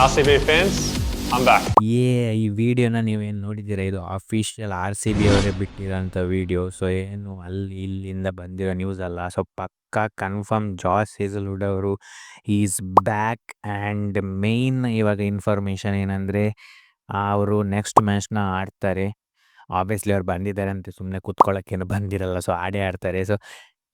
RCB fans, I'm back. ಈ ವಿಡಿಯೋನ ನೀವೇನು ನೋಡಿದ್ದೀರಾ, ಇದು ಅಫಿಷಿಯಲ್ RCB ಅವರೇ ಬಿಟ್ಟಿರೋಂಥ ವಿಡಿಯೋ. ಸೊ ಏನು ಅಲ್ಲಿ ಇಲ್ಲಿಂದ ಬಂದಿರೋ ನ್ಯೂಸ್ ಅಲ್ಲ. ಸೊ ಪಕ್ಕಾ ಕನ್ಫರ್ಮ್ ಜಾಸ್ ಹೇಸಲ್ವುಡ್ ಅವರು ಈಸ್ ಬ್ಯಾಕ್. ಆ್ಯಂಡ್ ಮೇಯ್ನ್ ಇವಾಗ ಇನ್ಫಾರ್ಮೇಷನ್ ಏನಂದರೆ, ಅವರು ನೆಕ್ಸ್ಟ್ ಮ್ಯಾಚ್ನ ಆಡ್ತಾರೆ. ಆಬ್ವಿಯಸ್ಲಿ ಅವ್ರು ಬಂದಿದ್ದಾರೆ ಅಂತ ಸುಮ್ಮನೆ ಕೂತ್ಕೊಳ್ಳೋಕ್ಕೇನು ಬಂದಿರಲ್ಲ, ಸೊ ಆಡೇ ಆಡ್ತಾರೆ. ಸೊ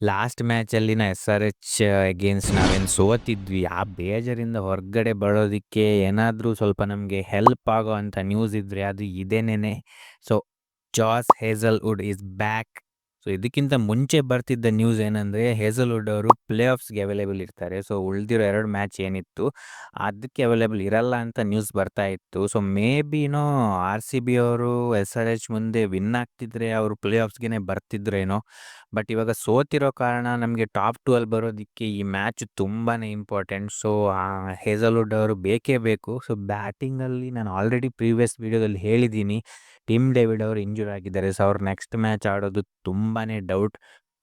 ಲಾಸ್ಟ್ ಮ್ಯಾಚಲ್ಲಿ SRH ಅಗೇನ್ಸ್ಟ್ ನಾವೇನು ಸೋತಿದ್ವಿ, ಆ ಬೇಜಾರಿಂದ ಹೊರಗಡೆ ಬರೋದಕ್ಕೆ ಏನಾದರೂ ಸ್ವಲ್ಪ ನಮಗೆ ಹೆಲ್ಪ್ ಆಗೋ ಅಂಥ ನ್ಯೂಸ್ ಇದ್ದರೆ ಅದು ಇದೇನೇ. ಸೊ ಜಾಸ್ ಹೇಸಲ್ವುಡ್ ಈಸ್ ಬ್ಯಾಕ್. ಸೊ ಇದಕ್ಕಿಂತ ಮುಂಚೆ ಬರ್ತಿದ್ದ ನ್ಯೂಸ್ ಏನಂದರೆ, ಹೇಸಲ್ವುಡ್ ಅವರು ಪ್ಲೇ ಆಫ್ಸ್ಗೆ ಅವೈಲೇಬಲ್ ಇರ್ತಾರೆ. ಸೊ ಉಳಿದಿರೋ 2 ಮ್ಯಾಚ್ ಏನಿತ್ತು ಅದಕ್ಕೆ ಅವೈಲೇಬಲ್ ಇರಲ್ಲ ಅಂತ ನ್ಯೂಸ್ ಬರ್ತಾ ಇತ್ತು. ಸೊ ಮೇ ಬಿನೋ RCB ಅವರು SRH ಮುಂದೆ ವಿನ್ ಆಗ್ತಿದ್ರೆ ಅವರು ಪ್ಲೇ ಆಫ್ಸ್ಗೆ ಬರ್ತಿದ್ರೇನೋ. ಬಟ್ ಇವಾಗ ಸೋತಿರೋ ಕಾರಣ ನಮಗೆ ಟಾಪ್ 2 ಅಲ್ಲಿ ಬರೋದಕ್ಕೆ ಈ ಮ್ಯಾಚ್ ತುಂಬಾ ಇಂಪಾರ್ಟೆಂಟ್. ಸೊ ಹೇಸಲ್ವುಡ್ ಅವರು ಬೇಕೇ ಬೇಕು. ಸೊ ಬ್ಯಾಟಿಂಗಲ್ಲಿ ನಾನು ಆಲ್ರೆಡಿ ಪ್ರೀವಿಯಸ್ ವಿಡಿಯೋದಲ್ಲಿ ಹೇಳಿದ್ದೀನಿ, ಟಿಮ್ ಡೇವಿಡ್ ಅವರು ಇಂಜೂರ್ ಆಗಿದ್ದಾರೆ. ಸೊ ಅವ್ರು ನೆಕ್ಸ್ಟ್ ಮ್ಯಾಚ್ ಆಡೋದು ತುಂಬಾ ಡೌಟ್.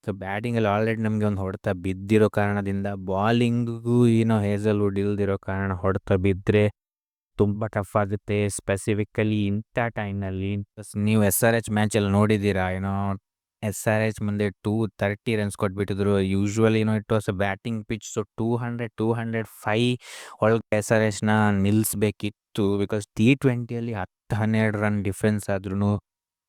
ಸೊ ಬ್ಯಾಟಿಂಗಲ್ಲಿ ಆಲ್ರೆಡಿ ನಮಗೆ ಒಂದು ಹೊಡೆತ ಬಿದ್ದಿರೋ ಕಾರಣದಿಂದ ಬಾಲಿಂಗಿಗೂ ಹೇಸಲ್ವುಡ್ ಇಲ್ದಿರೋ ಕಾರಣ ಹೊಡೆತ ಬಿದ್ದರೆ ತುಂಬ ಟಫ್ ಆಗುತ್ತೆ, ಸ್ಪೆಸಿಫಿಕಲಿ ಇಂಥ ಟೈಮ್ನಲ್ಲಿ. ನೀವು SRH ಮ್ಯಾಚಲ್ಲಿ ನೋಡಿದ್ದೀರಾ, SRH ಮುಂದೆ 230 ರನ್ಸ್ ಕೊಟ್ಬಿಟ್ಟಿದ್ರು. Usually it was a batting pitch. So 205 ಒಳಗೆ SRHನ ನಿಲ್ಲಿಸ್ಬೇಕಿತ್ತು. ಬಿಕಾಸ್ T20ಯಲ್ಲಿ 10-12 ರನ್ ಡಿಫ್ರೆನ್ಸ್ ಆದ್ರೂ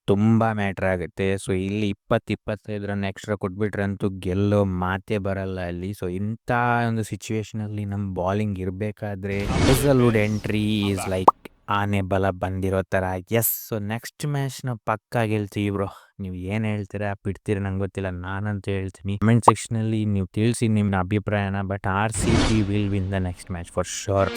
ತುಂಬ ಮ್ಯಾಟ್ರ್ ಆಗುತ್ತೆ. ಸೊ ಇಲ್ಲಿ 20-25 ರನ್ ಎಕ್ಸ್ಟ್ರಾ ಕೊಟ್ಬಿಟ್ರಂತೂ ಗೆಲ್ಲೋ ಮಾತೇ ಬರಲ್ಲ ಅಲ್ಲಿ. ಸೊ ಇಂಥ ಒಂದು ಸಿಚುವೇಶನಲ್ಲಿ ನಮ್ಮ ಬಾಲಿಂಗ್ ಇರಬೇಕಾದ್ರೆ ಹೇಸಲ್ವುಡ್ ಎಂಟ್ರಿ ಈಸ್ ಲೈಕ್ ಆನೆ ಬಲ ಬಂದಿರೋ ಥರ. ಎಸ್, ಸೊ ನೆಕ್ಸ್ಟ್ ಮ್ಯಾಚ್ನ ಪಕ್ಕಾ ಗೆಲ್ತೀವಿ ಬ್ರೋ. ನೀವು ಏನು ಹೇಳ್ತೀರಾ ಬಿಡ್ತೀರಾ ನಂಗೆ ಗೊತ್ತಿಲ್ಲ, ನಾನಂತೂ ಹೇಳ್ತೀನಿ. ಕಮೆಂಟ್ ಸೆಕ್ಷನಲ್ಲಿ ನೀವು ತಿಳಿಸಿ ನಿಮ್ಮ ಅಭಿಪ್ರಾಯನ. But RCB will win the next match for sure.